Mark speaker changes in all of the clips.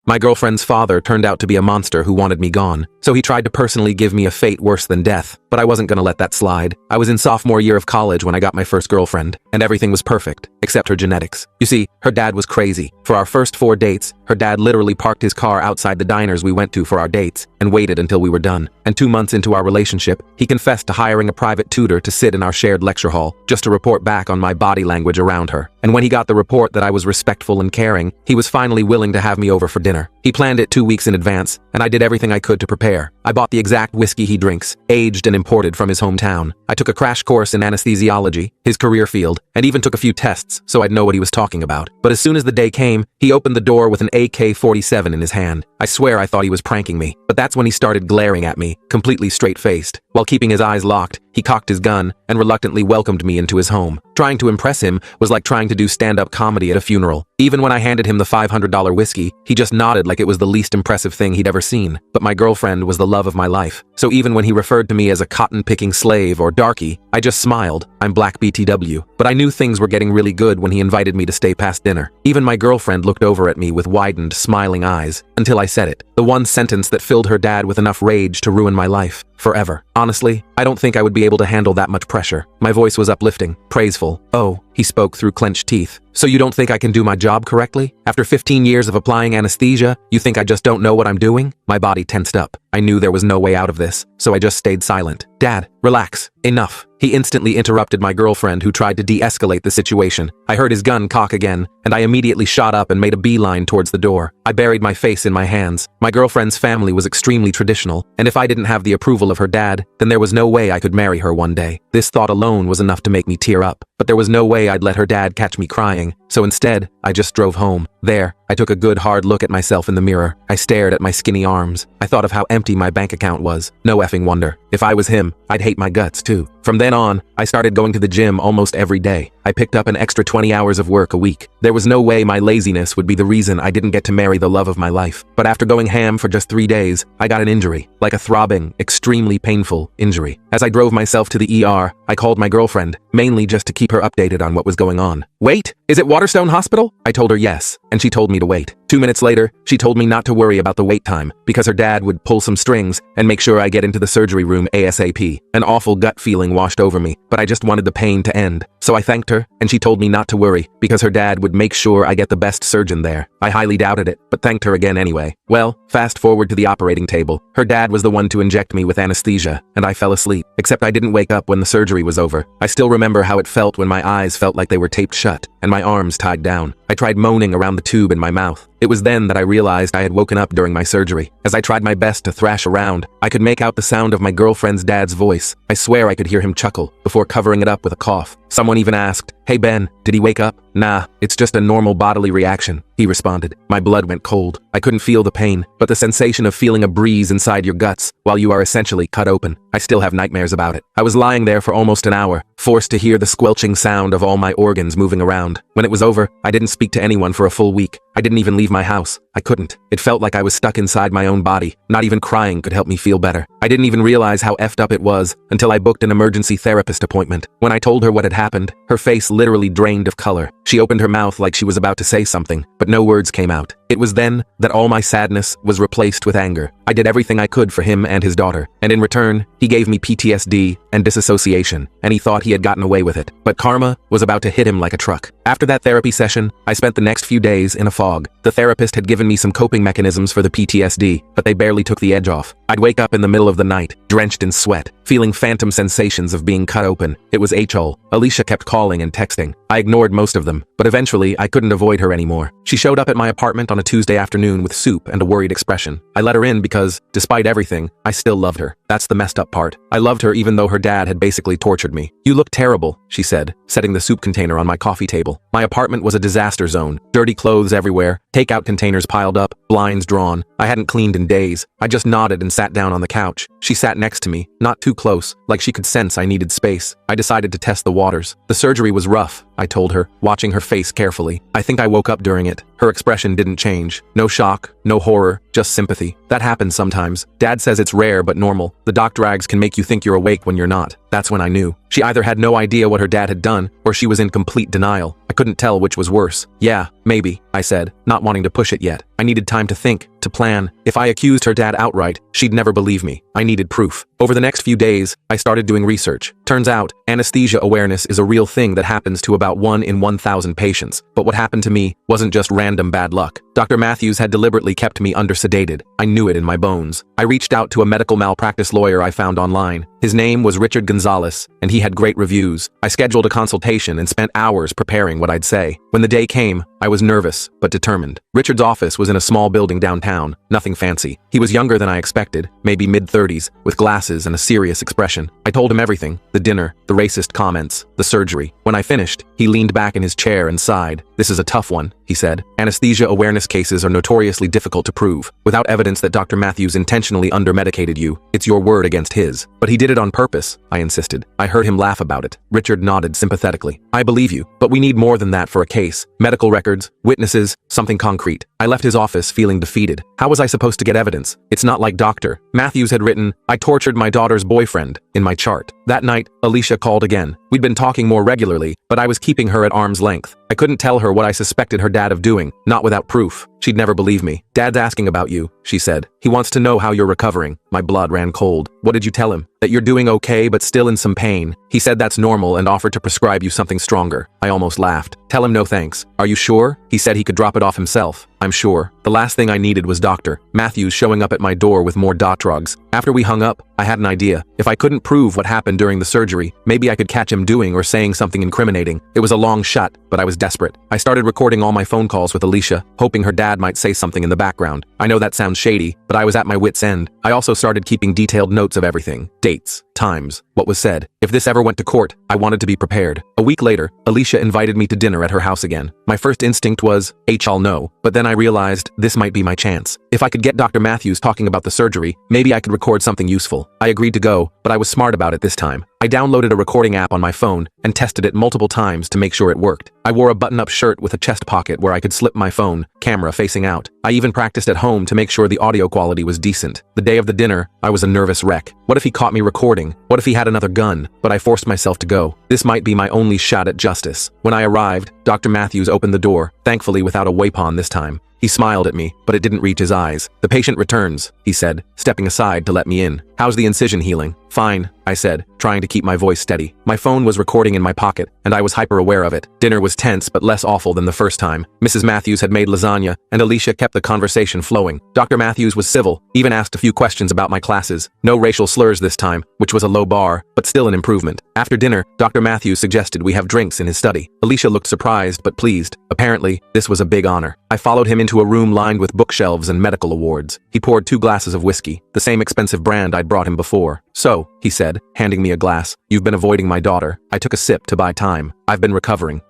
Speaker 1: My girlfriend's father turned out to be a monster who wanted me gone, so he tried to personally give me a fate worse than death, but I wasn't gonna let that slide. I was in sophomore year of college when I got my first girlfriend, and everything was perfect, except her genetics. You see, her dad was crazy. For our first 4 dates, her dad literally parked his car outside the diners we went to for our dates, and waited until we were done. And 2 months into our relationship, he confessed to hiring a private tutor to sit in our shared lecture hall, just to report back on my body language around her. And when he got the report that I was respectful and caring, he was finally willing to have me over for dinner. He planned it 2 weeks in advance, and I did everything I could to prepare. I bought the exact whiskey he drinks, aged and imported from his hometown. I took a crash course in anesthesiology, his career field, and even took a few tests so I'd know what he was talking about. But as soon as the day came, he opened the door with an AK-47 in his hand. I swear I thought he was pranking me, but that's when he started glaring at me, completely straight-faced. While keeping his eyes locked, he cocked his gun and reluctantly welcomed me into his home. Trying to impress him was like trying to do stand-up comedy at a funeral. Even when I handed him the $500 whiskey, he just nodded like it was the least impressive thing he'd ever seen. But my girlfriend was the love of my life, so even when he referred to me as a cotton-picking slave or darky, I just smiled. I'm Black BTW. But I knew things were getting really good when he invited me to stay past dinner. Even my girlfriend looked over at me with widened, smiling eyes, until I said it. The one sentence that filled her dad with enough rage to ruin my life. Forever. Honestly, I don't think I would be able to handle that much pressure. My voice was uplifting, praiseful. Oh, he spoke through clenched teeth. So you don't think I can do my job correctly? After 15 years of applying anesthesia, you think I just don't know what I'm doing? My body tensed up. I knew there was no way out of this, so I just stayed silent. Dad, relax. Enough. He instantly interrupted my girlfriend who tried to de-escalate the situation. I heard his gun cock again, and I immediately shot up and made a beeline towards the door. I buried my face in my hands. My girlfriend's family was extremely traditional, and if I didn't have the approval of her dad, then there was no way I could marry her one day. This thought alone was enough to make me tear up, but there was no way I'd let her dad catch me crying, so instead, I just drove home. There, I took a good hard look at myself in the mirror. I stared at my skinny arms. I thought of how empty my bank account was. No effing wonder. If I was him, I'd hate my guts too. From then on, I started going to the gym almost every day. I picked up an extra 20 hours of work a week. There was no way my laziness would be the reason I didn't get to marry the love of my life. But after going ham for just 3 days, I got an injury, like a throbbing, extremely painful injury. As I drove myself to the ER, I called my girlfriend, mainly just to keep her updated on what was going on. Wait, is it Waterstone Hospital? I told her yes, and she told me to wait. 2 minutes later, she told me not to worry about the wait time, because her dad would pull some strings and make sure I get into the surgery room ASAP. An awful gut feeling washed over me, but I just wanted the pain to end. So I thanked her, and she told me not to worry, because her dad would make sure I get the best surgeon there. I highly doubted it, but thanked her again anyway. Well, fast forward to the operating table. Her dad was the one to inject me with anesthesia, and I fell asleep. Except I didn't wake up when the surgery was over. I still remember how it felt when my eyes felt like they were taped shut, and my arms tied down. I tried moaning around the tube in my mouth. It was then that I realized I had woken up during my surgery. As I tried my best to thrash around, I could make out the sound of my girlfriend's dad's voice. I swear I could hear him chuckle, before covering it up with a cough. Someone even asked, "Hey Ben, did he wake up?" "Nah, it's just a normal bodily reaction," he responded. My blood went cold. I couldn't feel the pain, but the sensation of feeling a breeze inside your guts while you are essentially cut open. I still have nightmares about it. I was lying there for almost an hour, forced to hear the squelching sound of all my organs moving around. When it was over, I didn't speak to anyone for a full week. I didn't even leave my house. I couldn't. It felt like I was stuck inside my own body. Not even crying could help me feel better. I didn't even realize how effed up it was until I booked an emergency therapist appointment. When I told her what had happened, her face literally drained of color. She opened her mouth like she was about to say something, but no words came out. It was then that all my sadness was replaced with anger. I did everything I could for him and his daughter, and in return, he gave me PTSD and disassociation, and he thought he had gotten away with it. But karma was about to hit him like a truck. After that therapy session, I spent the next few days in a fog. The therapist had given me some coping mechanisms for the PTSD, but they barely took the edge off. I'd wake up in the middle of the night, drenched in sweat, feeling phantom sensations of being cut open. It was HOL. Alicia kept calling and texting. I ignored most of them, but eventually I couldn't avoid her anymore. She showed up at my apartment on a Tuesday afternoon with soup and a worried expression. I let her in because, despite everything, I still loved her. That's the messed up part. I loved her even though her dad had basically tortured me. "You look terrible," she said, setting the soup container on my coffee table. My apartment was a disaster zone. Dirty clothes everywhere, takeout containers piled up, blinds drawn. I hadn't cleaned in days. I just nodded and sat down on the couch. She sat next to me, not too close, like she could sense I needed space. I decided to test the waters. The surgery was rough, I told her, watching her face carefully. I think I woke up during it. Her Her expression didn't change. No shock, no horror, just sympathy. That happens sometimes. Dad says it's rare but normal. The doc drags can make you think you're awake when you're not. That's when I knew. She either had no idea what her dad had done, or she was in complete denial. I couldn't tell which was worse. Yeah, maybe, I said, not wanting to push it yet. I needed time to think, to plan. If I accused her dad outright, she'd never believe me. I needed proof. Over the next few days, I started doing research. Turns out, anesthesia awareness is a real thing that happens to about 1 in 1,000 patients. But what happened to me wasn't just random bad luck. Dr. Matthews had deliberately kept me undersedated. I knew it in my bones. I reached out to a medical malpractice lawyer I found online. His name was Richard Gonzalez, and he had great reviews. I scheduled a consultation and spent hours preparing what I'd say. When the day came, I was nervous, but determined. Richard's office was in a small building downtown, nothing fancy. He was younger than I expected, maybe mid-30s, with glasses and a serious expression. I told him everything: the dinner, the racist comments, the surgery. When I finished, he leaned back in his chair and sighed. "This is a tough one," he said. "Anesthesia awareness cases are notoriously difficult to prove. Without evidence that Dr. Matthews intentionally under-medicated you, it's your word against his. But he did it on purpose," I insisted. I heard him laugh about it. Richard nodded sympathetically. "I believe you, but we need more than that for a case. Medical records, witnesses, something concrete." I left his office feeling defeated. How was I supposed to get evidence? It's not like Dr. Matthews had written, "I tortured my daughter's boyfriend," in my chart. That night, Alicia called again. We'd been talking more regularly, but I was keeping her at arm's length. I couldn't tell her what I suspected her dad of doing, not without proof. She'd never believe me. "Dad's asking about you," she said. "He wants to know how you're recovering." My blood ran cold. "What did you tell him?" "That you're doing okay but still in some pain. He said that's normal and offered to prescribe you something stronger." I almost laughed. "Tell him no thanks." "Are you sure?" He said he could drop it off himself. "I'm sure." The last thing I needed was Dr. Matthews showing up at my door with more dot drugs. After we hung up, I had an idea. If I couldn't prove what happened during the surgery, maybe I could catch him doing or saying something incriminating. It was a long shot, but I was desperate. I started recording all my phone calls with Alicia, hoping her dad might say something in the background. I know that sounds shady, but I was at my wit's end. I also started keeping detailed notes of everything: dates, times, what was said. If this ever went to court, I wanted to be prepared. A week later, Alicia invited me to dinner at her house again. My first instinct was, I'll know, but then I realized this might be my chance. If I could get Dr. Matthews talking about the surgery, maybe I could record something useful. I agreed to go, but I was smart about it this time. I downloaded a recording app on my phone and tested it multiple times to make sure it worked. I wore a button-up shirt with a chest pocket where I could slip my phone, camera facing out. I even practiced at home to make sure the audio quality was decent. The day of the dinner, I was a nervous wreck. What if he caught me recording? What if he had another gun? But I forced myself to go. This might be my only shot at justice. When I arrived, Dr. Matthews opened the door, thankfully without a weapon this time. He smiled at me, but it didn't reach his eyes. "The patient returns," he said, stepping aside to let me in. "How's the incision healing?" "Fine," I said, trying to keep my voice steady. My phone was recording in my pocket, and I was hyper-aware of it. Dinner was tense but less awful than the first time. Mrs. Matthews had made lasagna, and Alicia kept the conversation flowing. Dr. Matthews was civil, even asked a few questions about my classes. No racial slurs this time, which was a low bar, but still an improvement. After dinner, Dr. Matthews suggested we have drinks in his study. Alicia looked surprised but pleased. Apparently, this was a big honor. I followed him into a room lined with bookshelves and medical awards. He poured 2 glasses of whiskey, the same expensive brand I'd brought him before. "So," he said, handing me a glass, "you've been avoiding my daughter." I took a sip to buy time. "I've been recovering."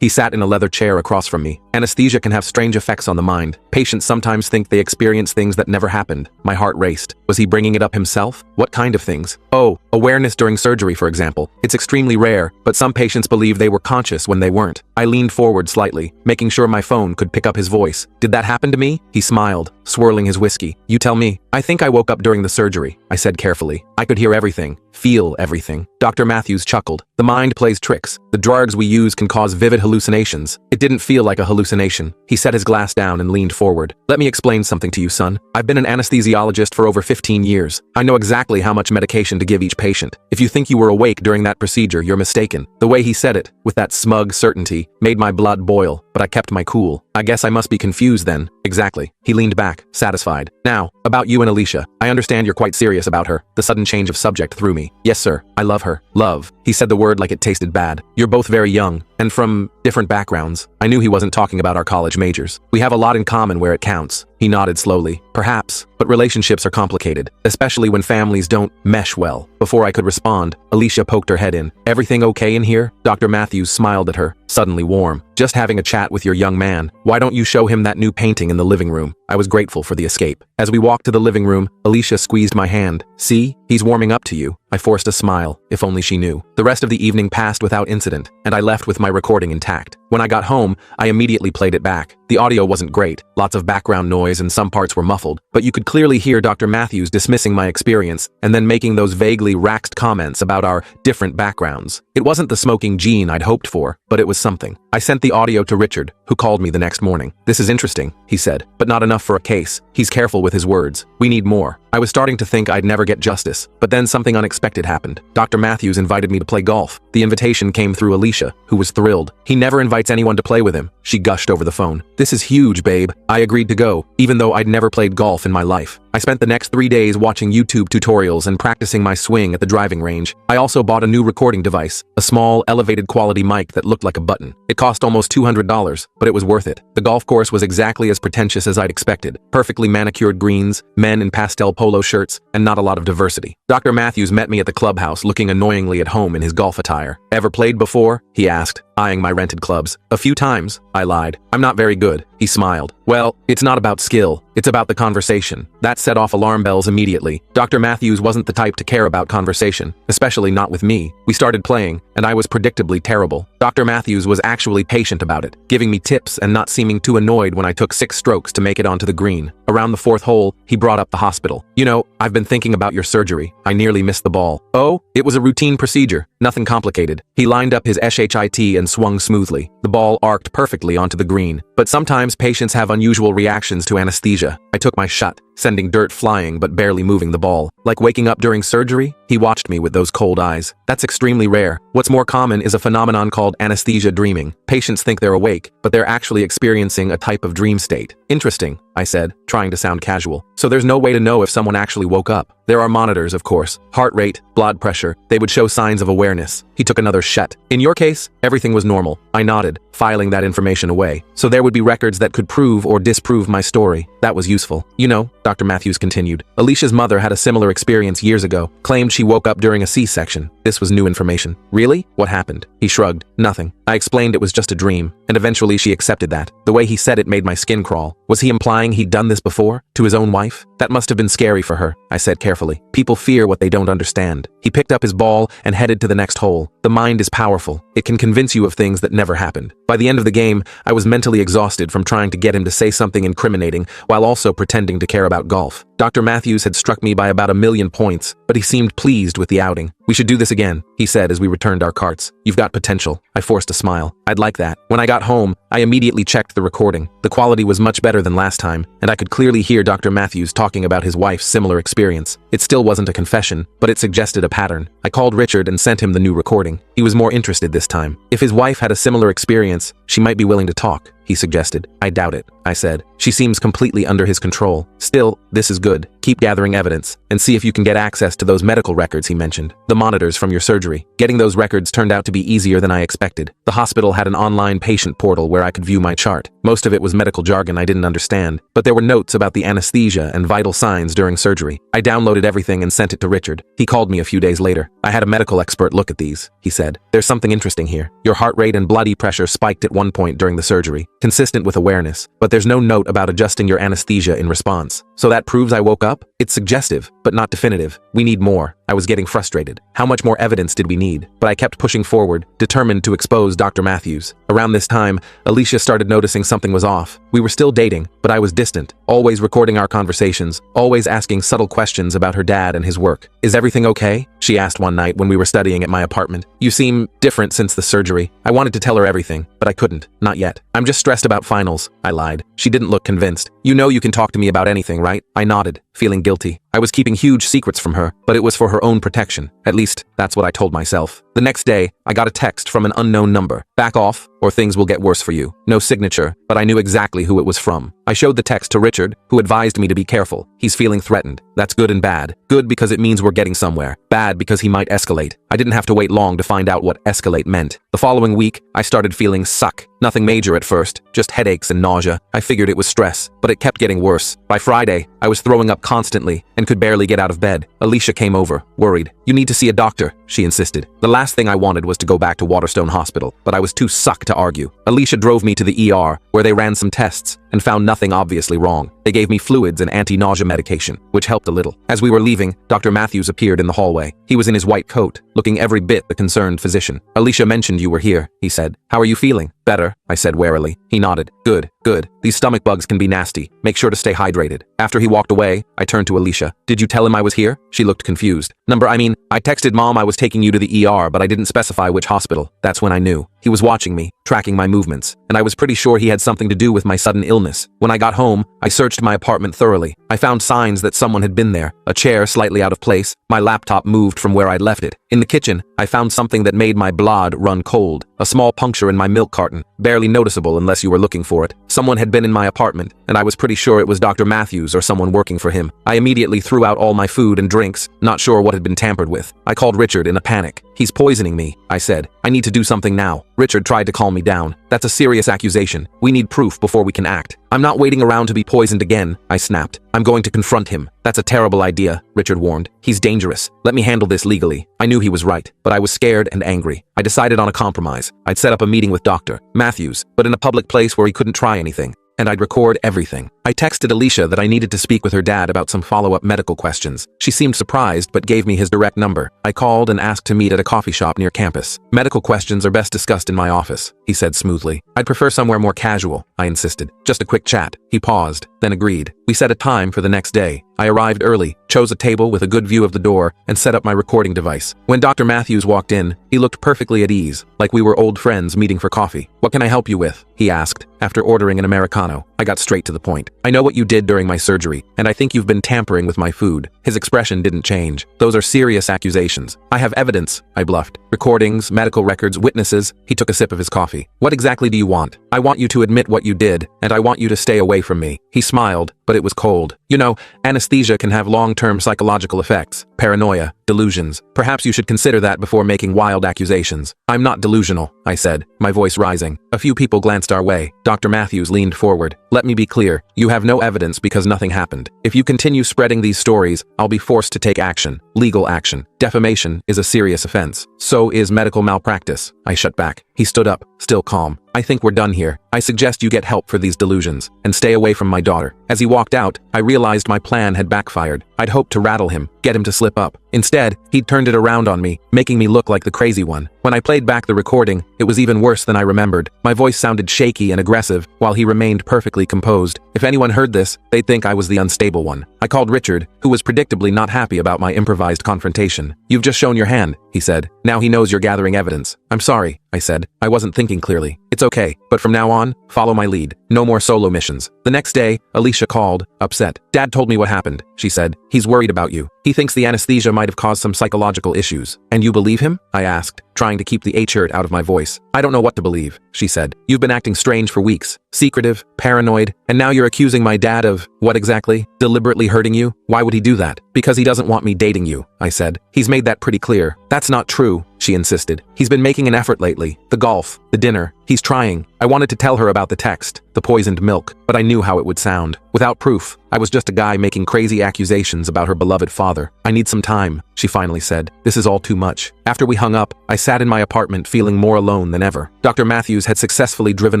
Speaker 1: He sat in a leather chair across from me. Anesthesia can have strange effects on the mind. Patients sometimes think they experience things that never happened. My heart raced. Was he bringing it up himself? What kind of things? "Oh, awareness during surgery, for example. It's extremely rare, but some patients believe they were conscious when they weren't." I leaned forward slightly, making sure my phone could pick up his voice. "Did that happen to me?" He smiled, swirling his whiskey. "You tell me." "I think I woke up during the surgery," I said carefully. I could hear everything, feel everything. Dr. Matthews chuckled. "The mind plays tricks. The drugs we use can cause vivid hallucinations." It didn't feel like a hallucination. He set his glass down and leaned forward. "Let me explain something to you, son. I've been an anesthesiologist for over 15 years. I know exactly how much medication to give each patient. If you think you were awake during that procedure, you're mistaken." The way he said it, with that smug certainty, made my blood boil, but I kept my cool. "I guess I must be confused then." "Exactly." He leaned back, satisfied. "Now, about you and Alicia. I understand you're quite serious about her." The sudden change of subject threw me. "Yes, sir. I love her." "Love." He said the word like it tasted bad. "You're both very young, and from different backgrounds." I knew he wasn't talking about our college majors. "We have a lot in common where it counts." He nodded slowly. "Perhaps, but relationships are complicated, especially when families don't mesh well." Before I could respond, Alicia poked her head in. "Everything okay in here?" Dr. Matthews smiled at her, suddenly warm. "Just having a chat with your young man. Why don't you show him that new painting in the living room?" I was grateful for the escape. As we walked to the living room, Alicia squeezed my hand. "See? He's warming up to you." I forced a smile, if only she knew. The rest of the evening passed without incident, and I left with my recording intact. When I got home, I immediately played it back. The audio wasn't great, lots of background noise and some parts were muffled, but you could clearly hear Dr. Matthews dismissing my experience and then making those vaguely raxed comments about our different backgrounds. It wasn't the smoking gene I'd hoped for, but it was something. I sent the audio to Richard, who called me the next morning. "This is interesting," he said, "but not enough for a case." He's careful with his words. "We need more." I was starting to think I'd never get justice, but then something unexpected happened. Dr. Matthews invited me to play golf. The invitation came through Alicia, who was thrilled. "He never invites anyone to play with him," she gushed over the phone. "This is huge, babe." I agreed to go, even though I'd never played golf in my life. I spent the next 3 days watching YouTube tutorials and practicing my swing at the driving range. I also bought a new recording device, a small, elevated quality mic that looked like a button. It cost almost $200, but it was worth it. The golf course was exactly as pretentious as I'd expected. Perfectly manicured greens, men in pastel polo shirts, and not a lot of diversity. Dr. Matthews met me at the clubhouse looking annoyingly at home in his golf attire. "Ever played before?" he asked, eyeing my rented clubs. "A few times," I lied. "I'm not very good," he smiled. "Well, it's not about skill, it's about the conversation." That set off alarm bells immediately. Dr. Matthews wasn't the type to care about conversation, especially not with me. We started playing, and I was predictably terrible. Dr. Matthews was actually patient about it, giving me tips and not seeming too annoyed when I took 6 strokes to make it onto the green. Around the 4th hole, he brought up the hospital. "You know, I've been thinking about your surgery. I nearly missed the ball." "Oh, it was a routine procedure, nothing complicated." He lined up his shit and swung smoothly. The ball arced perfectly onto the green. "But sometimes patients have unusual reactions to anesthesia." I took my shot, sending dirt flying but barely moving the ball. "Like waking up during surgery?" He watched me with those cold eyes. "That's extremely rare. What's more common is a phenomenon called anesthesia dreaming. Patients think they're awake, but they're actually experiencing a type of dream state." "Interesting," I said, trying to sound casual. "So there's no way to know if someone actually woke up?" "There are monitors, of course. Heart rate, blood pressure. They would show signs of awareness." He took another shot. "In your case, everything was normal." I nodded, filing that information away. "So there would be records that could prove or disprove my story." That was useful. "You know," Dr. Matthews continued, "Alicia's mother had a similar experience years ago, claimed she woke up during a C-section." This was new information. "Really? What happened?" He shrugged. "Nothing." I explained it was just a dream, and eventually she accepted that. The way he said it made my skin crawl. Was he implying he'd done this before? To his own wife? That must have been scary for her, I said carefully. People fear what they don't understand. He picked up his ball and headed to the next hole. The mind is powerful. It can convince you of things that never happened. By the end of the game, I was mentally exhausted from trying to get him to say something incriminating while also pretending to care about golf. Dr. Matthews had struck me by about 1,000,000 points, but he seemed pleased with the outing. "We should do this again," he said as we returned our carts. "You've got potential." I forced a smile. "I'd like that." When I got home, I immediately checked the recording. The quality was much better than last time, and I could clearly hear Dr. Matthews talking about his wife's similar experience. It still wasn't a confession, but it suggested a pattern. I called Richard and sent him the new recording. He was more interested this time. If his wife had a similar experience, she might be willing to talk, he suggested. "I doubt it," I said. "She seems completely under his control. Still, this is good. Keep gathering evidence, and see if you can get access to those medical records he mentioned. The monitors from your surgery. Getting those records turned out to be easier than I expected. The hospital had an online patient portal where I could view my chart. Most of it was medical jargon I didn't understand, but there were notes about the anesthesia and vital signs during surgery. I downloaded everything and sent it to Richard. He called me a few days later. "I had a medical expert look at these," he said. "There's something interesting here. Your heart rate and blood pressure spiked at one point during the surgery, consistent with awareness, but there's no note about adjusting your anesthesia in response. So that proves I woke up? It's suggestive, but not definitive. We need more." I was getting frustrated. How much more evidence did we need? But I kept pushing forward, determined to expose Dr. Matthews. Around this time, Alicia started noticing something was off. We were still dating, but I was distant, always recording our conversations, always asking subtle questions about her dad and his work. "Is everything okay?" she asked one night when we were studying at my apartment. "You seem different since the surgery." I wanted to tell her everything, but I couldn't. Not yet. "I'm just stressed about finals," I lied. She didn't look convinced. "You know you can talk to me about anything, right?" I nodded, feeling guilty. I was keeping huge secrets from her, but it was for her own protection. At least, that's what I told myself. The next day, I got a text from an unknown number. "Back off, or things will get worse for you." No signature, but I knew exactly who it was from. I showed the text to Richard, who advised me to be careful. "He's feeling threatened." That's good and bad. Good because it means we're getting somewhere. Bad because he might escalate. I didn't have to wait long to find out what escalate meant. The following week, I started feeling suck. Nothing major at first, just headaches and nausea. I figured it was stress, but it kept getting worse. By Friday, I was throwing up constantly and could barely get out of bed. Alicia came over, worried. "You need to see a doctor," she insisted. The last thing I wanted was to go back to Waterstone Hospital, but I was too suck to argue. Alicia drove me to the ER, where they ran some tests, and found nothing obviously wrong. They gave me fluids and anti-nausea medication, which helped a little. As we were leaving, Dr. Matthews appeared in the hallway. He was in his white coat, looking every bit the concerned physician. "Alicia mentioned you were here," he said. "How are you feeling?" "Better," I said warily. He nodded. "Good, good. These stomach bugs can be nasty. Make sure to stay hydrated." After he walked away, I turned to Alicia. "Did you tell him I was here?" She looked confused. I texted Mom I was taking you to the ER, but I didn't specify which hospital." That's when I knew. He was watching me, tracking my movements, and I was pretty sure he had something to do with my sudden illness. When I got home, I searched my apartment thoroughly. I found signs that someone had been there. A chair slightly out of place. My laptop moved from where I'd left it. In the kitchen, I found something that made my blood run cold. A small puncture in my milk carton, barely noticeable unless you were looking for it. Someone had been in my apartment, and I was pretty sure it was Dr. Matthews or someone working for him. I immediately threw out all my food and drinks, not sure what had been tampered with. I called Richard in a panic. "He's poisoning me," I said. "I need to do something now." Richard tried to calm me down. "That's a serious accusation. We need proof before we can act." "I'm not waiting around to be poisoned again," I snapped. "I'm going to confront him." "That's a terrible idea," Richard warned. "He's dangerous. Let me handle this legally." I knew he was right, but I was scared and angry. I decided on a compromise. I'd set up a meeting with Dr. Matthews, but in a public place where he couldn't try anything. And I'd record everything. I texted Alicia that I needed to speak with her dad about some follow-up medical questions. She seemed surprised but gave me his direct number. I called and asked to meet at a coffee shop near campus. "Medical questions are best discussed in my office," he said smoothly. "I'd prefer somewhere more casual," I insisted. "Just a quick chat." He paused, then agreed. We set a time for the next day. I arrived early, chose a table with a good view of the door, and set up my recording device. When Dr. Matthews walked in, he looked perfectly at ease, like we were old friends meeting for coffee. "What can I help you with?" he asked, after ordering an Americano. I got straight to the point. "I know what you did during my surgery, and I think you've been tampering with my food." His expression didn't change. "Those are serious accusations." "I have evidence," I bluffed. "Recordings, medical records, witnesses." He took a sip of his coffee. "What exactly do you want?" "I want you to admit what you did, and I want you to stay away from me." He smiled, but it was cold. "You know, anesthesia can have long-term psychological effects. Paranoia, delusions. Perhaps you should consider that before making wild accusations." "I'm not delusional," I said, my voice rising. A few people glanced our way. Dr. Matthews leaned forward. "Let me be clear. You have no evidence because nothing happened. If you continue spreading these stories, I'll be forced to take action. Legal action. Defamation is a serious offense. So is medical malpractice." I shut back. He stood up, still calm. "I think we're done here. I suggest you get help for these delusions, and stay away from my daughter." As he walked out, I realized my plan had backfired. I'd hoped to rattle him, get him to slip up. Instead, he'd turned it around on me, making me look like the crazy one. When I played back the recording, it was even worse than I remembered. My voice sounded shaky and aggressive, while he remained perfectly composed. If anyone heard this, they'd think I was the unstable one. I called Richard, who was predictably not happy about my improvised confrontation. "You've just shown your hand," he said. "Now he knows you're gathering evidence." "I'm sorry," I said. "I wasn't thinking clearly." "It's okay, but from now on, follow my lead. No more solo missions." The next day, Alicia called, upset. "Dad told me what happened," she said. "He's worried about you. He thinks the anesthesia might have caused some psychological issues." "And you believe him?" I asked, trying to keep the H-hurt out of my voice. "I don't know what to believe," she said. "You've been acting strange for weeks. Secretive, paranoid, and now you're accusing my dad of, what exactly? Deliberately hurting you? Why would he do that?" "Because he doesn't want me dating you," I said. "He's made that pretty clear." "That's not true," she insisted. "He's been making an effort lately. The golf, the dinner. He's trying." I wanted to tell her about the text, the poisoned milk, but I knew how it would sound. Without proof, I was just a guy making crazy accusations about her beloved father. "I need some time," she finally said. "This is all too much." After we hung up, I sat in my apartment feeling more alone than ever. Dr. Matthews had successfully driven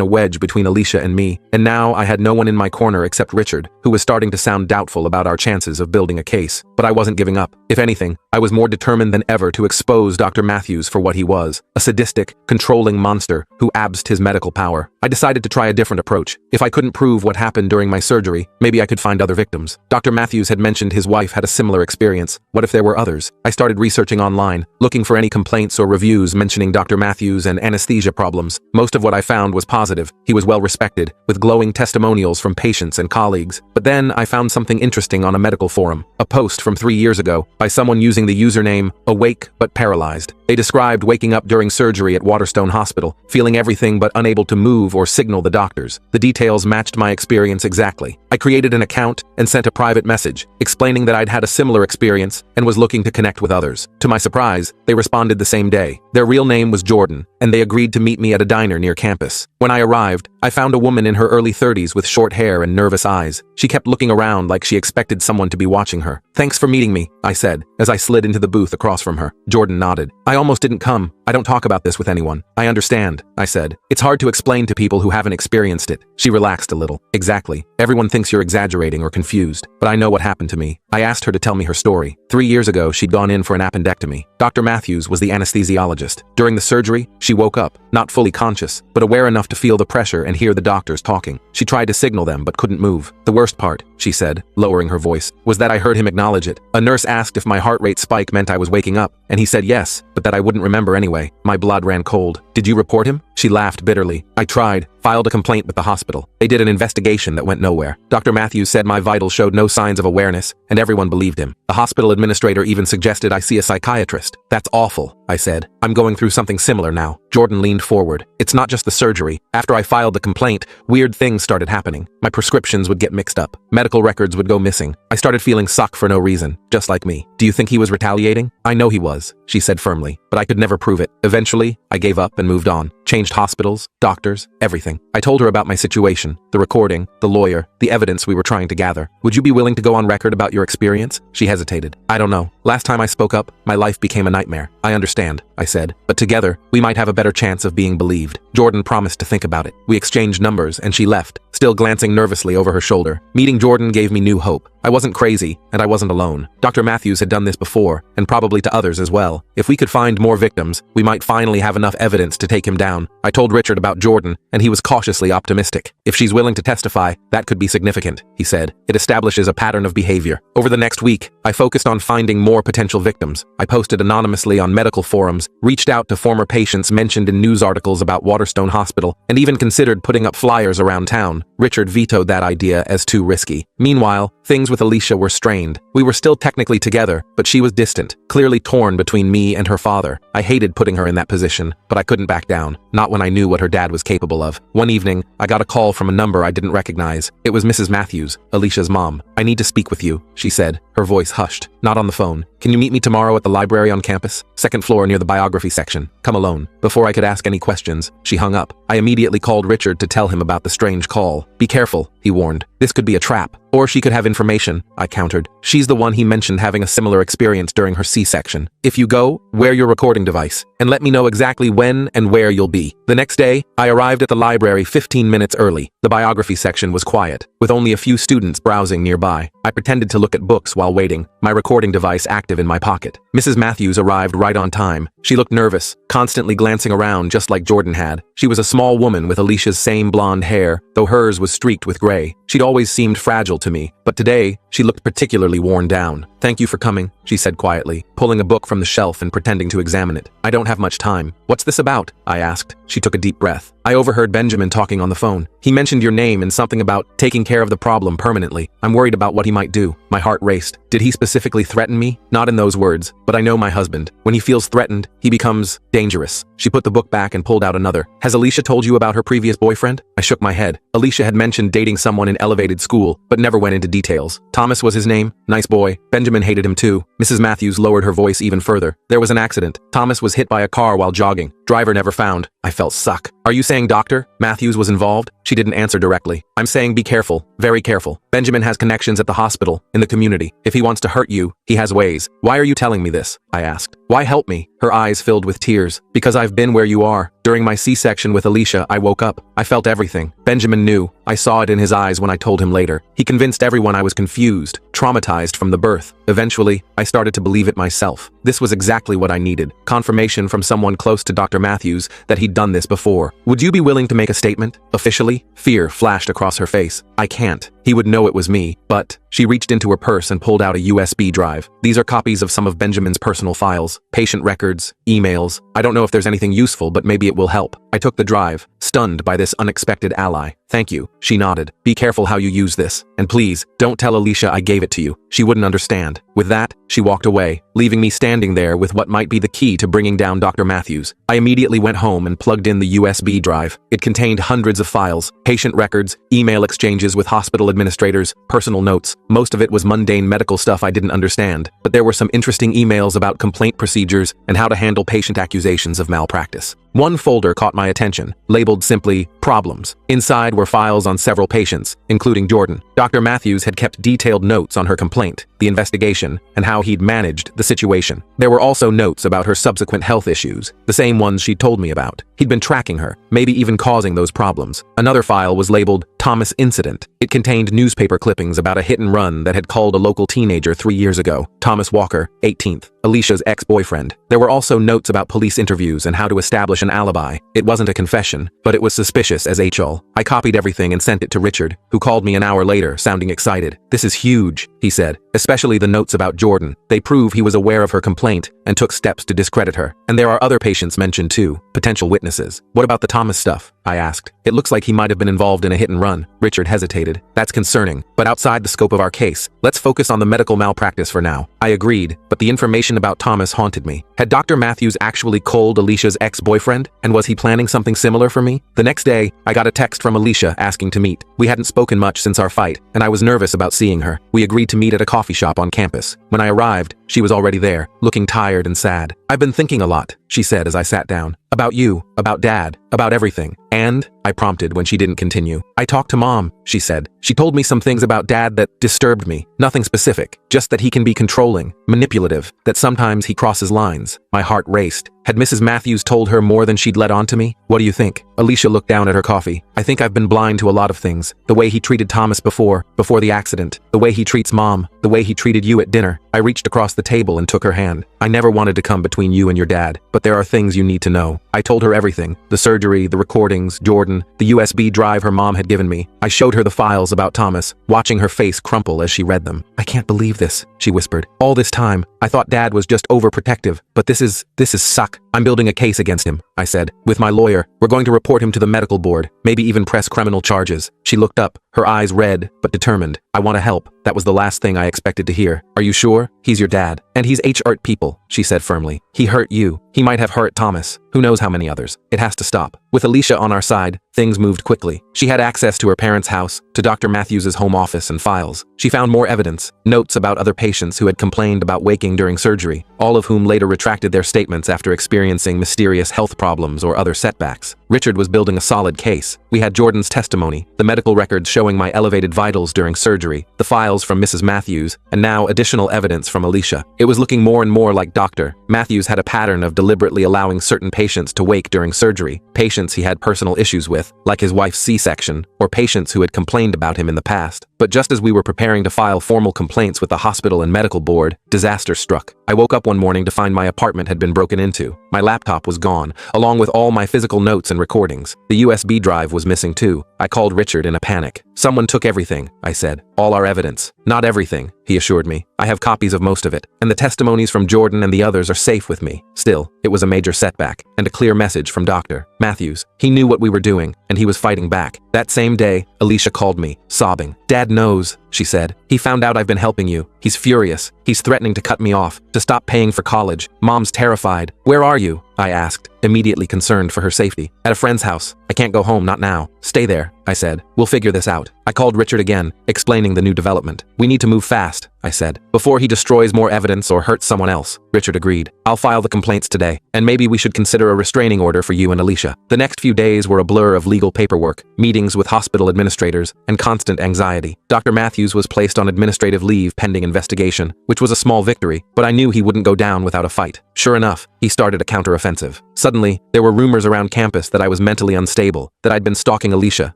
Speaker 1: a wedge between Alicia and me, and now I had no one in my corner except Richard, who was starting to sound doubtful about our chances of building a case. But I wasn't giving up. If anything, I was more determined than ever to expose Dr. Matthews for what he was, a sadistic, controlling monster who abused his medical power. I decided to try a different approach. If I couldn't prove what happened during my surgery, maybe I could find other victims. Dr. Matthews had mentioned his wife had a similar experience. What if there were others? I started researching online, looking for any complaints or reviews mentioning Dr. Matthews and anesthesia problems. Most of what I found was positive. He was well respected, with glowing testimonials from patients and colleagues. But then I found something interesting on a medical forum, a post from 3 years ago by someone using the username Awake But Paralyzed. They described waking up during surgery at Waterstone Hospital, feeling everything but unable to move or signal the doctors. The details matched my experience exactly. I created an account and sent a private message, explaining that I'd had a similar experience and was looking to connect with others. To my surprise, they responded the same day. Their real name was Jordan, and they agreed to meet me at a diner near campus. When I arrived, I found a woman in her early 30s with short hair and nervous eyes. She kept looking around like she expected someone to be watching her. "Thanks for meeting me," I said, as I slid into the booth across from her. Jordan nodded. "I almost didn't come. I don't talk about this with anyone." "I understand," I said. "It's hard to explain to people who haven't experienced it." She relaxed a little. "Exactly. Everyone thinks you're exaggerating or confused, but I know what happened to me." I asked her to tell me her story. 3 years ago, she'd gone in for an appendectomy. Dr. Matthews was the anesthesiologist. During the surgery, she woke up, not fully conscious, but aware enough to feel the pressure and hear the doctors talking. She tried to signal them but couldn't move. "The worst part," she said, lowering her voice, "was that I heard him acknowledge it. A nurse asked if my heart rate spike meant I was waking up, and he said yes, but that I wouldn't remember anyway. My blood ran cold." "Did you report him?" She laughed bitterly. "I tried. Filed a complaint with the hospital. They did an investigation that went nowhere. Dr. Matthews said my vitals showed no signs of awareness, and everyone believed him. The hospital administrator even suggested I see a psychiatrist." "That's awful," I said. "I'm going through something similar now." Jordan leaned forward. "It's not just the surgery. After I filed the complaint, weird things started happening. My prescriptions would get mixed up. Medical records would go missing. I started feeling suck for no reason, just like me. Do you think he was retaliating?" "I know he was," she said firmly, "but I could never prove it. Eventually, I gave up and moved on. Changed hospitals, doctors, everything. I told her about my situation, the recording, the lawyer, the evidence we were trying to gather. "Would you be willing to go on record about your experience?" She hesitated. "I don't know. Last time I spoke up, my life became a nightmare." "I understand," I said, "but together, we might have a better chance of being believed." Jordan promised to think about it. We exchanged numbers and she left, still glancing nervously over her shoulder. Meeting Jordan gave me new hope. I wasn't crazy, and I wasn't alone. Dr. Matthews had done this before, and probably to others as well. If we could find more victims, we might finally have enough evidence to take him down. I told Richard about Jordan, and he was cautiously optimistic. "If she's willing to testify, that could be significant," he said. "It establishes a pattern of behavior." Over the next week, I focused on finding more potential victims. I posted anonymously on medical forums, reached out to former patients mentioned in news articles about Waterstone Hospital, and even considered putting up flyers around town. Richard vetoed that idea as too risky. Meanwhile, things with Alicia were strained. We were still technically together, but she was distant, clearly torn between me and her father. I hated putting her in that position, but I couldn't back down, not when I knew what her dad was capable of. One evening, I got a call from a number I didn't recognize. It was Mrs. Matthews, Alicia's mom. "I need to speak with you," she said, her voice hushed. "Not on the phone. Can you meet me tomorrow at the library on campus? Second floor near the biography section. Come alone." Before I could ask any questions, she hung up. I immediately called Richard to tell him about the strange call. "Be careful," he warned. "This could be a trap. Or she could have information," I countered. "She's the one he mentioned having a similar experience during her C-section. If you go, wear your recording device, and let me know exactly when and where you'll be." The next day, I arrived at the library 15 minutes early. The biography section was quiet, with only a few students browsing nearby. I pretended to look at books while waiting, my recording device active in my pocket. Mrs. Matthews arrived right on time. She looked nervous, constantly glancing around just like Jordan had. She was a small woman with Alicia's same blonde hair, though hers was streaked with gray. She'd always seemed fragile to me, but today, she looked particularly worn down. "Thank you for coming," she said quietly, pulling a book from the shelf and pretending to examine it. "I don't have much time." "What's this about?" I asked. She took a deep breath. "I overheard Benjamin talking on the phone. He mentioned your name and something about taking care of the problem permanently. I'm worried about what he might do." My heart raced. Did he specifically threaten me? Not in those words, but I know my husband. When he feels threatened, he becomes dangerous. She put the book back and pulled out another. "Has Alicia told you about her previous boyfriend?" I shook my head. Alicia had mentioned dating someone in elevated school, but never went into details. "Thomas was his name. Nice boy. Benjamin hated him too." Mrs. Matthews lowered her voice even further. "There was an accident. Thomas was hit by a car while jogging. Driver never found." I felt suck. "Are you saying Dr. Matthews was involved?" She didn't answer directly. "I'm saying be careful. Very careful. Benjamin has connections at the hospital, in the community. If he wants to hurt you, he has ways." "Why are you telling me this?" I asked. "Why help me?" Her eyes filled with tears. "Because I've been where you are. During my C-section with Alicia, I woke up. I felt everything. Benjamin knew. I saw it in his eyes when I told him later. He convinced everyone I was confused, traumatized from the birth. Eventually, I started to believe it myself. This was exactly what I needed. Confirmation from someone close to Dr. Matthews that he'd done this before. Would you be willing to make a statement? Officially?" Fear flashed across her face. "I can't. He would know it was me, but..." She reached into her purse and pulled out a USB drive. "These are copies of some of Benjamin's personal files, patient records, emails. I don't know if there's anything useful, but maybe it will help." I took the drive, stunned by this unexpected ally. "Thank you," she nodded. "Be careful how you use this. And please, don't tell Alicia I gave it to you. She wouldn't understand." With that, she walked away, leaving me standing there with what might be the key to bringing down Dr. Matthews. I immediately went home and plugged in the USB drive. It contained hundreds of files, patient records, email exchanges with hospital administrators, personal notes. Most of it was mundane medical stuff I didn't understand, but there were some interesting emails about complaint procedures and how to handle patient accusations of malpractice. One folder caught my attention, labeled simply Problems. Inside were files on several patients, including Jordan. Dr. Matthews had kept detailed notes on her complaint, the investigation, and how he'd managed the situation. There were also notes about her subsequent health issues, the same ones she'd told me about. He'd been tracking her, maybe even causing those problems. Another file was labeled Thomas Incident. It contained newspaper clippings about a hit and run that had culled a local teenager 3 years ago, Thomas Walker, 18th, Alicia's ex-boyfriend. There were also notes about police interviews and how to establish an alibi. It wasn't a confession, but it was suspicious as HL. I copied everything and sent it to Richard, who called me an hour later, sounding excited. "This is huge," he said, "especially the notes about Jordan. They prove he was aware of her complaint and took steps to discredit her. And there are other patients mentioned too, potential witnesses." "What about the Thomas stuff?" I asked. "It looks like he might have been involved in a hit and run." Richard hesitated. "That's concerning, but outside the scope of our case. Let's focus on the medical malpractice for now." I agreed, but the information about Thomas haunted me. Had Dr. Matthews actually culled Alicia's ex-boyfriend? And was he planning something similar for me? The next day, I got a text from Alicia asking to meet. We hadn't spoken much since our fight, and I was nervous about seeing her. We agreed to meet at a coffee shop on campus. When I arrived, she was already there, looking tired and sad. "I've been thinking a lot," she said as I sat down. "About you, about Dad, about everything." "And?" I prompted when she didn't continue. "I talked to Mom," she said. "She told me some things about Dad that disturbed me. Nothing specific, just that he can be controlling, manipulative, that sometimes he crosses lines." My heart raced. Had Mrs. Matthews told her more than she'd let on to me? "What do you think?" Alicia looked down at her coffee. "I think I've been blind to a lot of things. The way he treated Thomas before the accident. The way he treats Mom. The way he treated you at dinner." I reached across the table and took her hand. "I never wanted to come between you and your dad, but there are things you need to know." I told her everything. The surgery, the recordings, Jordan, the USB drive her mom had given me. I showed her the files about Thomas, watching her face crumple as she read them. "I can't believe this," she whispered. "All this time, I thought Dad was just overprotective, but this is suck. I'm building a case against him," I said. "With my lawyer, we're going to report him to the medical board, maybe even press criminal charges." She looked up, her eyes red, but determined. "I want to help." That was the last thing I expected to hear. "Are you sure? He's your dad. And he's hurt people," she said firmly. "He hurt you. He might have hurt Thomas. Who knows how many others. It has to stop." With Alicia on our side, things moved quickly. She had access to her parents' house, to Dr. Matthews' home office and files. She found more evidence, notes about other patients who had complained about waking during surgery, all of whom later retracted their statements after experiencing mysterious health problems or other setbacks. Richard was building a solid case. We had Jordan's testimony, the medical records showing my elevated vitals during surgery, the files from Mrs. Matthews, and now additional evidence from Alicia. It was looking more and more like Dr. Matthews had a pattern of deliberately allowing certain patients to wake during surgery, patients he had personal issues with, like his wife's C-section, or patients who had complained about him in the past. But just as we were preparing to file formal complaints with the hospital and medical board, disaster struck. I woke up one morning to find my apartment had been broken into. My laptop was gone, along with all my physical notes and recordings. The USB drive was missing too. I called Richard in a panic. "Someone took everything," I said. "All our evidence." "Not everything," he assured me. "I have copies of most of it, and the testimonies from Jordan and the others are safe with me." Still, it was a major setback, and a clear message from Dr. Matthews. He knew what we were doing, and he was fighting back. That same day, Alicia called me, sobbing. "Dad knows," she said. "He found out I've been helping you. He's furious. He's threatening to cut me off, to stop paying for college. Mom's terrified." "Where are you?" I asked, immediately concerned for her safety. "At a friend's house. I can't go home, not now." "Stay there," I said. "We'll figure this out." I called Richard again, explaining the new development. "We need to move fast," I said, "before he destroys more evidence or hurts someone else." Richard agreed. "I'll file the complaints today, and maybe we should consider a restraining order for you and Alicia." The next few days were a blur of legal paperwork, meetings with hospital administrators, and constant anxiety. Dr. Matthews was placed on administrative leave pending investigation, which was a small victory, but I knew he wouldn't go down without a fight. Sure enough, he started a counteroffensive. Suddenly, there were rumors around campus that I was mentally unstable, that I'd been stalking Alicia,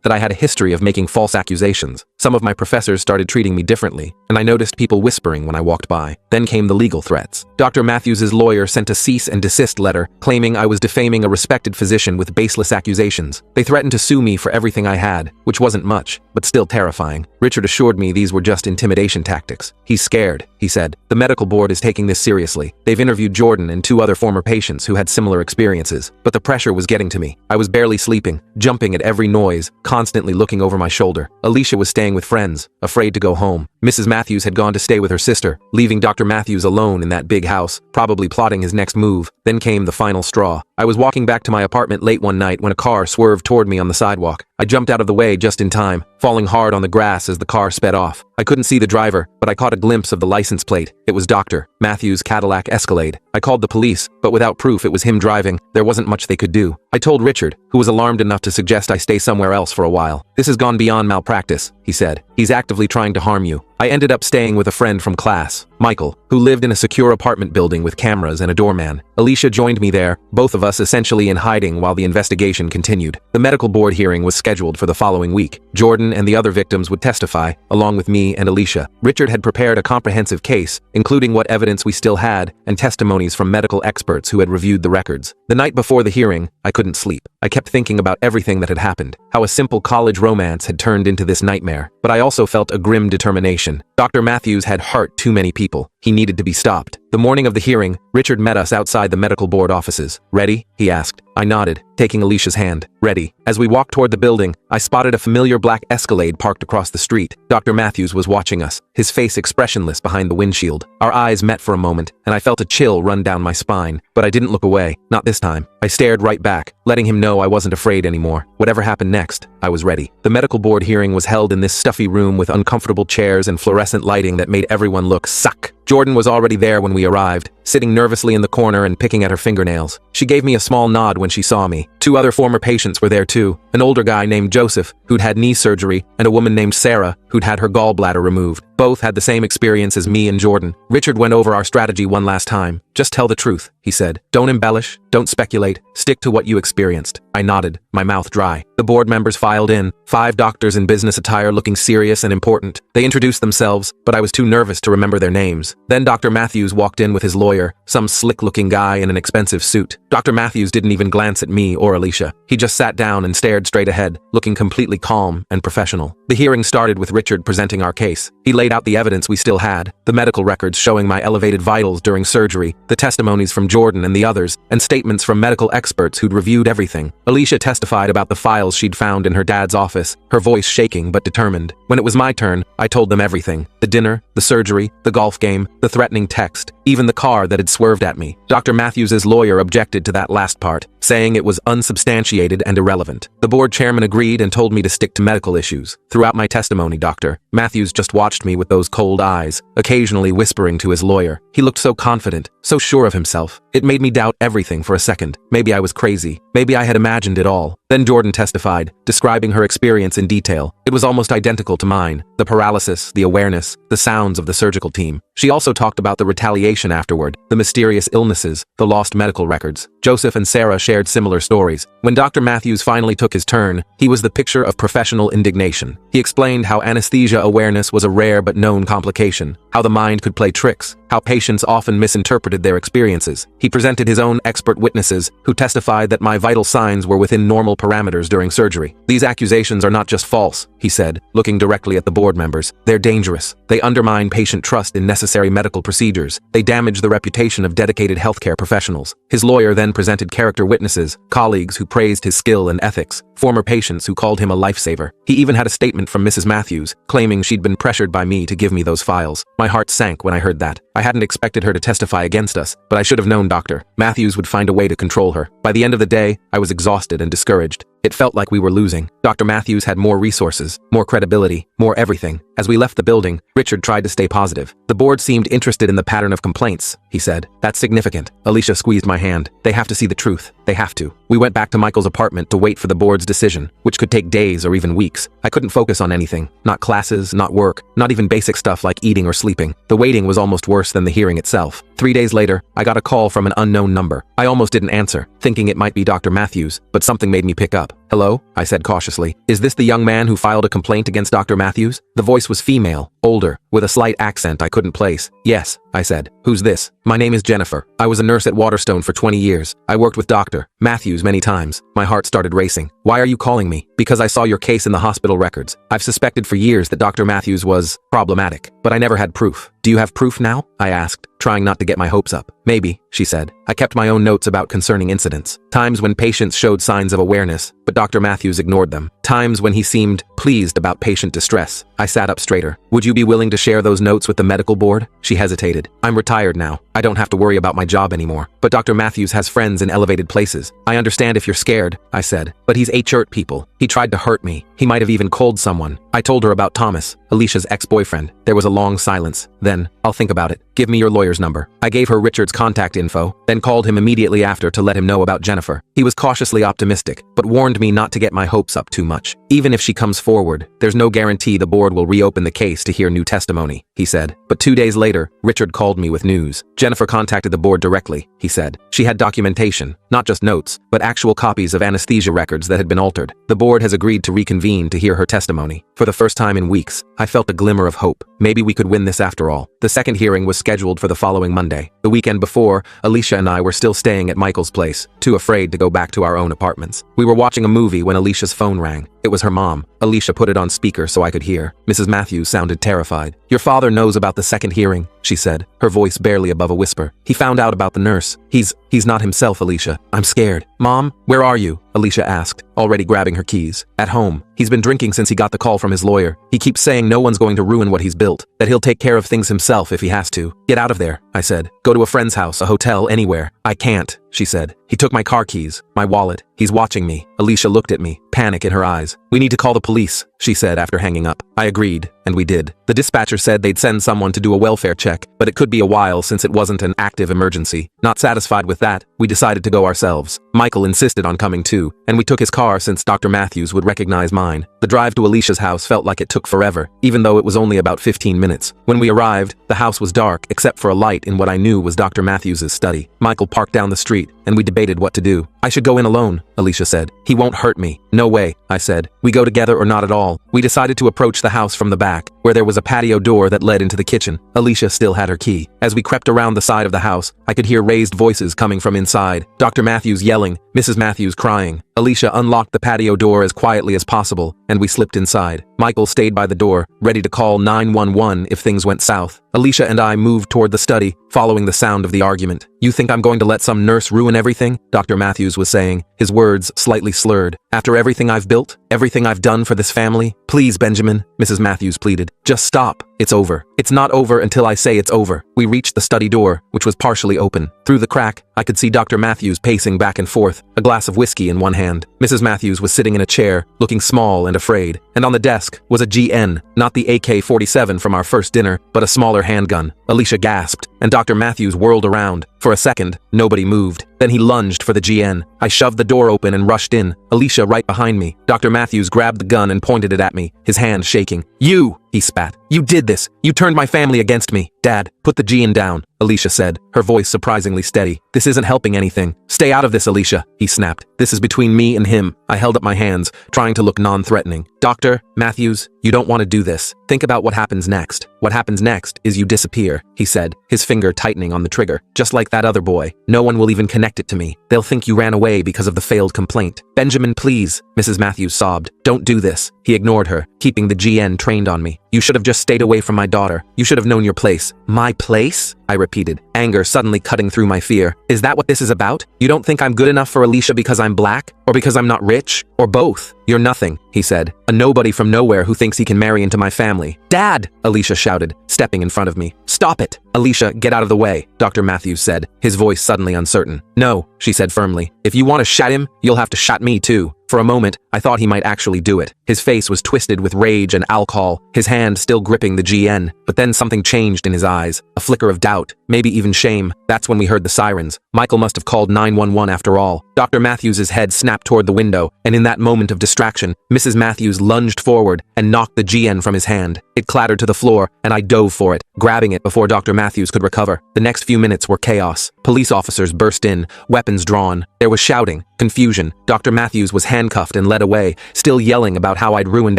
Speaker 1: that I had a history of making false accusations. Some of my professors started treating me differently, and I noticed people whispering when I walked by. Then came the legal threats. Dr. Matthews' lawyer sent a cease and desist letter claiming I was defaming a respected physician with baseless accusations. They threatened to sue me for everything I had, which wasn't much, but still terrifying. Richard assured me these were just intimidation tactics. "He's scared," he said. "The medical board is taking this seriously. They've interviewed Jordan and 2 other former patients who had similar experiences. experiences, but the pressure was getting to me. I was barely sleeping, jumping at every noise, constantly looking over my shoulder. Alicia was staying with friends, afraid to go home. Mrs. Matthews had gone to stay with her sister, leaving Dr. Matthews alone in that big house, probably plotting his next move. Then came the final straw. I was walking back to my apartment late one night when a car swerved toward me on the sidewalk. I jumped out of the way just in time, falling hard on the grass as the car sped off. I couldn't see the driver, but I caught a glimpse of the license plate. It was Dr. Matthews' Cadillac Escalade. I called the police, but without proof it was him driving, there wasn't much they could do. I told Richard, who was alarmed enough to suggest I stay somewhere else for a while. "This has gone beyond malpractice," he said. "He's actively trying to harm you." I ended up staying with a friend from class, Michael, who lived in a secure apartment building with cameras and a doorman. Alicia joined me there, both of us essentially in hiding while the investigation continued. The medical board hearing was scheduled for the following week. Jordan and the other victims would testify, along with me and Alicia. Richard had prepared a comprehensive case, including what evidence we still had and testimonies from medical experts who had reviewed the records. The night before the hearing, I couldn't sleep. I kept thinking about everything that had happened, how a simple college romance had turned into this nightmare. But I also felt a grim determination. Dr. Matthews had hurt too many people. He needed to be stopped. The morning of the hearing, Richard met us outside the medical board offices. "Ready?" he asked. I nodded, taking Alicia's hand. "Ready." As we walked toward the building, I spotted a familiar black Escalade parked across the street. Dr. Matthews was watching us, his face expressionless behind the windshield. Our eyes met for a moment, and I felt a chill run down my spine. But I didn't look away, not this time. I stared right back, letting him know I wasn't afraid anymore. Whatever happened next, I was ready. The medical board hearing was held in this stuffy room with uncomfortable chairs and fluorescent lighting that made everyone look suck. Jordan was already there when we arrived, sitting nervously in the corner and picking at her fingernails. She gave me a small nod when she saw me. 2 other former patients were there too, an older guy named Joseph, who'd had knee surgery, and a woman named Sarah, who'd had her gallbladder removed. Both had the same experience as me and Jordan. Richard went over our strategy one last time. "Just tell the truth," he said. "Don't embellish, don't speculate, stick to what you experienced." I nodded, my mouth dry. The board members filed in, 5 doctors in business attire looking serious and important. They introduced themselves, but I was too nervous to remember their names. Then Dr. Matthews walked in with his lawyer, some slick-looking guy in an expensive suit. Dr. Matthews didn't even glance at me or Alicia. He just sat down and stared straight ahead, looking completely calm and professional. The hearing started with Richard presenting our case. He laid out the evidence we still had, the medical records showing my elevated vitals during surgery, the testimonies from Jordan and the others, and statements from medical experts who'd reviewed everything. Alicia testified about the files she'd found in her dad's office, her voice shaking but determined. When it was my turn, I told them everything. The dinner, the surgery, the golf game, the threatening text, even the car that had swerved at me. Dr. Matthews' lawyer objected to that last part, saying it was unsubstantiated and irrelevant. The board chairman agreed and told me to stick to medical issues. Throughout my testimony, Dr. Matthews just watched me with those cold eyes, occasionally whispering to his lawyer. He looked so confident, so sure of himself. It made me doubt everything for a second. Maybe I was crazy. Maybe I had imagined it all. Then Jordan testified, describing her experience in detail. It was almost identical to mine. The paralysis, the awareness, the sounds of the surgical team. She also talked about the retaliation afterward, the mysterious illnesses, the lost medical records. Joseph and Sarah shared similar stories. When Dr. Matthews finally took his turn, he was the picture of professional indignation. He explained how anesthesia awareness was a rare but known complication, how the mind could play tricks, how patients often misinterpreted their experiences. He presented his own expert witnesses, who testified that my vital signs were within normal parameters during surgery. "These accusations are not just false," he said, looking directly at the board members. "They're dangerous. They undermine patient trust in necessary medical procedures. They damage the reputation of dedicated healthcare professionals." His lawyer then presented character witnesses, colleagues who praised his skill and ethics, former patients who called him a lifesaver. He even had a statement from Mrs. Matthews, claiming she'd been pressured by me to give me those files. My heart sank when I heard that. I hadn't expected her to testify against us, but I should have known Dr. Matthews would find a way to control her. By the end of the day, I was exhausted and discouraged. It felt like we were losing. Dr. Matthews had more resources, more credibility, more everything. As we left the building, Richard tried to stay positive. "The board seemed interested in the pattern of complaints," he said. "That's significant." Alicia squeezed my hand. "They have to see the truth. They have to." We went back to Michael's apartment to wait for the board's decision, which could take days or even weeks. I couldn't focus on anything. Not classes, not work, not even basic stuff like eating or sleeping. The waiting was almost worse than the hearing itself. 3 days later, I got a call from an unknown number. I almost didn't answer, thinking it might be Dr. Matthews, but something made me pick up. "Hello?" I said cautiously. "Is this the young man who filed a complaint against Dr. Matthews?" The voice was female, older, with a slight accent I couldn't place. "Yes," I said. "Who's this?" "My name is Jennifer. I was a nurse at Waterstone for 20 years. I worked with Dr. Matthews many times." My heart started racing. "Why are you calling me?" Because I saw your case in the hospital records. I've suspected for years that Dr. Matthews was problematic, but I never had proof. Do you have proof now? I asked, trying not to get my hopes up. Maybe, she said. I kept my own notes about concerning incidents. Times when patients showed signs of awareness, but Dr. Matthews ignored them. Times when he seemed pleased about patient distress. I sat up straighter. Would you be willing to share those notes with the medical board? She hesitated. I'm retired now. I don't have to worry about my job anymore. But Dr. Matthews has friends in elevated places. I understand if you're scared, I said. But he's hurt people. He tried to hurt me. He might have even called someone. I told her about Thomas, Alicia's ex-boyfriend. There was a long silence. Then, I'll think about it. Give me your lawyer's number. I gave her Richard's contact info, then called him immediately after to let him know about Jennifer. He was cautiously optimistic, but warned me not to get my hopes up too much. Even if she comes forward, there's no guarantee the board will reopen the case to hear new testimony, he said. But 2 days later, Richard called me with news. Jennifer contacted the board directly, he said. She had documentation, not just notes, but actual copies of anesthesia records that had been altered. The board has agreed to reconvene to hear her testimony. For the first time in weeks, I felt a glimmer of hope. Maybe we could win this after all. The second hearing was scheduled for the following Monday. The weekend before, Alicia and I were still staying at Michael's place, too afraid to go back to our own apartments. We were watching a movie when Alicia's phone rang. It was her mom. Alicia put it on speaker so I could hear. Mrs. Matthews sounded terrified. Your father knows about the second hearing, she said, her voice barely above a whisper. He found out about the nurse. He's not himself, Alicia. I'm scared. Mom, where are you? Alicia asked, already grabbing her keys. At home. He's been drinking since he got the call from his lawyer. He keeps saying no one's going to ruin what he's built, that he'll take care of things himself if he has to. Get out of there, I said. Go to a friend's house, a hotel, anywhere. I can't, she said. He took my car keys, my wallet. He's watching me. Alicia looked at me, panic in her eyes. We need to call the police, she said after hanging up. I agreed, and we did. The dispatcher said they'd send someone to do a welfare check, but it could be a while since it wasn't an active emergency. Not satisfied with that, we decided to go ourselves. Michael insisted on coming too, and we took his car since Dr. Matthews would recognize mine. The drive to Alicia's house felt like it took forever, even though it was only about 15 minutes. When we arrived, the house was dark except for a light in what I knew was Dr. Matthews' study. Michael parked down the street, and we debated what to do. I should go in alone, Alicia said. He won't hurt me. No way, I said. We go together or not at all. We decided to approach the house from the back, where there was a patio door that led into the kitchen. Alicia still had her key. As we crept around the side of the house, I could hear raised voices coming from inside. Dr. Matthews yelling, Mrs. Matthews crying. Alicia unlocked the patio door as quietly as possible, and we slipped inside. Michael stayed by the door, ready to call 911 if things went south. Alicia and I moved toward the study, following the sound of the argument. You think I'm going to let some nurse ruin everything? Dr. Matthews was saying, his words slightly slurred. After everything I've built, everything I've done for this family? Please, Benjamin, Mrs. Matthews pleaded. Just stop. It's over. It's not over until I say it's over. We reached the study door, which was partially open. Through the crack, I could see Dr. Matthews pacing back and forth, a glass of whiskey in one hand. Mrs. Matthews was sitting in a chair, looking small and afraid, and on the desk was a GN, not the AK-47 from our first dinner, but a smaller handgun. Alicia gasped, and Dr. Matthews whirled around. For a second, nobody moved. Then he lunged for the GN. I shoved the door open and rushed in, Alicia right behind me. Dr. Matthews grabbed the gun and pointed it at me, his hand shaking. You, he spat. You did this. You turned my family against me. Dad, put the GN down, Alicia said, her voice surprisingly steady. This isn't helping anything. Stay out of this, Alicia, he snapped. This is between me and him. I held up my hands, trying to look non-threatening. Dr. Matthews, you don't want to do this. Think about what happens next. What happens next is you disappear, he said, his finger tightening on the trigger. Just like that other boy. No one will even connect it to me. They'll think you ran away because of the failed complaint. Benjamin, please, Mrs. Matthews sobbed. Don't do this. He ignored her, keeping the GN trained on me. You should have just stayed away from my daughter. You should have known your place. My place? I repeated, anger suddenly cutting through my fear. Is that what this is about? You don't think I'm good enough for Alicia because I'm black? Or because I'm not rich? Or both? You're nothing, he said. A nobody from nowhere who thinks he can marry into my family. Dad! Alicia shouted, stepping in front of me. Stop it! Alicia, get out of the way, Dr. Matthews said, his voice suddenly uncertain. No, she said firmly. If you want to shot him, you'll have to shot me too. For a moment, I thought he might actually do it. His face was twisted with rage and alcohol, his hand still gripping the GN, but then something changed in his eyes, a flicker of doubt, maybe even shame. That's when we heard the sirens. Michael must have called 911 after all. Dr. Matthews' head snapped toward the window, and in that moment of distraction, Mrs. Matthews lunged forward and knocked the GN from his hand. It clattered to the floor, and I dove for it, grabbing it before Dr. Matthews could recover. The next few minutes were chaos. Police officers burst in, weapons drawn. There was shouting, confusion. Dr. Matthews was handcuffed and led away, still yelling about how I'd ruined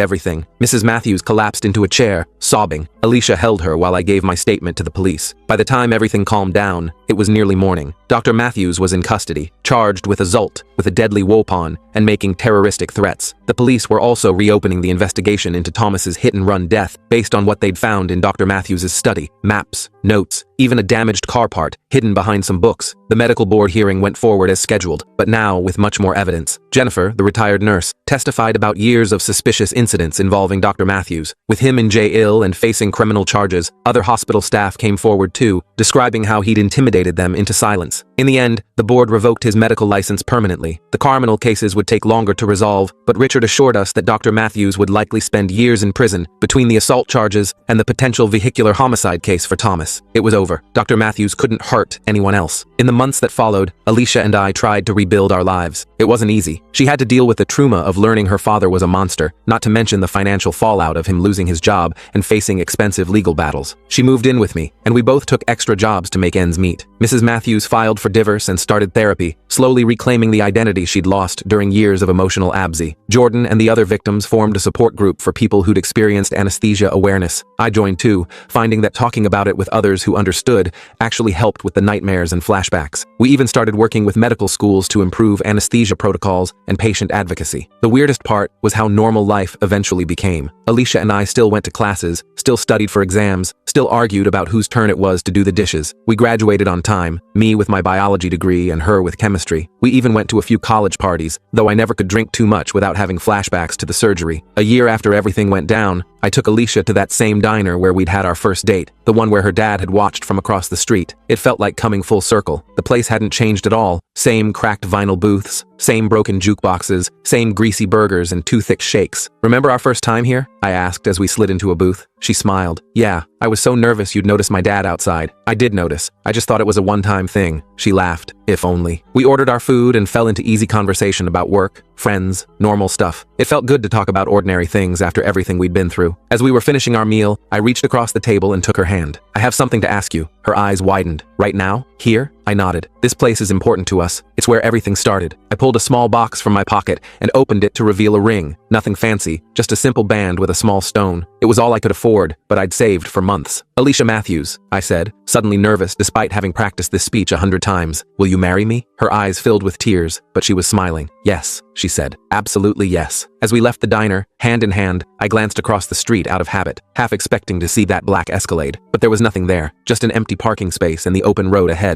Speaker 1: everything. Mrs. Matthews collapsed into a chair, sobbing. Alicia held her while I gave my statement to the police. By the time everything calmed down, it was nearly morning. Dr. Matthews was in custody, charged with assault with a deadly weapon and making terroristic threats. The police were also reopening the investigation into Thomas's hit-and-run death based on what they'd found in Dr. Matthews' study: maps, notes, even a damaged car part hidden behind some books. The medical board hearing went forward as scheduled, but now with much more evidence. Jennifer, the retired nurse, testified about years of suspicious incidents involving Dr. Matthews. With him in jail and facing criminal charges, other hospital staff came forward too, describing how he'd intimidated them into silence. In the end, the board revoked his medical license permanently. The criminal cases would take longer to resolve, but Richard assured us that Dr. Matthews would likely spend years in prison between the assault charges and the potential vehicular homicide case for Thomas. It was over. Dr. Matthews couldn't hurt anyone else. In the months that followed, Alicia and I tried to rebuild our lives. It wasn't easy. She had to deal with the trauma of learning her father was a monster, not to mention the financial fallout of him losing his job and facing expensive legal battles. She moved in with me, and we both took extra jobs to make ends meet. Mrs. Matthews filed for divorce and started therapy, slowly reclaiming the identity she'd lost during years of emotional absence. Jordan and the other victims formed a support group for people who'd experienced anesthesia awareness. I joined too, finding that talking about it with others who understood actually helped with the nightmares and flashbacks. We even started working with medical schools to improve anesthesia protocols and patient advocacy. The weirdest part was how normal life eventually became. Alicia and I still went to classes, still studied for exams, still argued about whose turn it was to do the dishes. We graduated on time, me with my biology degree and her with chemistry. We even went to a few college parties, though I never could drink too much without having flashbacks to the surgery. A year after everything went down, I took Alicia to that same diner where we'd had our first date, the one where her dad had watched from across the street. It felt like coming full circle. The place hadn't changed at all. Same cracked vinyl booths, same broken jukeboxes, same greasy burgers and too thick shakes. Remember our first time here? I asked as we slid into a booth. She smiled. Yeah, I was so nervous you'd notice my dad outside. I did notice. I just thought it was a one-time thing. She laughed. If only. We ordered our food and fell into easy conversation about work, friends, normal stuff. It felt good to talk about ordinary things after everything we'd been through. As we were finishing our meal, I reached across the table and took her hand. I have something to ask you. Her eyes widened. Right now? Here? I nodded. This place is important to us. It's where everything started. I pulled a small box from my pocket and opened it to reveal a ring. Nothing fancy, just a simple band with a small stone. It was all I could afford, but I'd saved for months. Alicia Matthews, I said, suddenly nervous despite having practiced this speech 100 times. Will you marry me? Her eyes filled with tears, but she was smiling. Yes, she said. Absolutely yes. As we left the diner, hand in hand, I glanced across the street out of habit, half expecting to see that black Escalade. But there was nothing there, just an empty parking space and the open road ahead.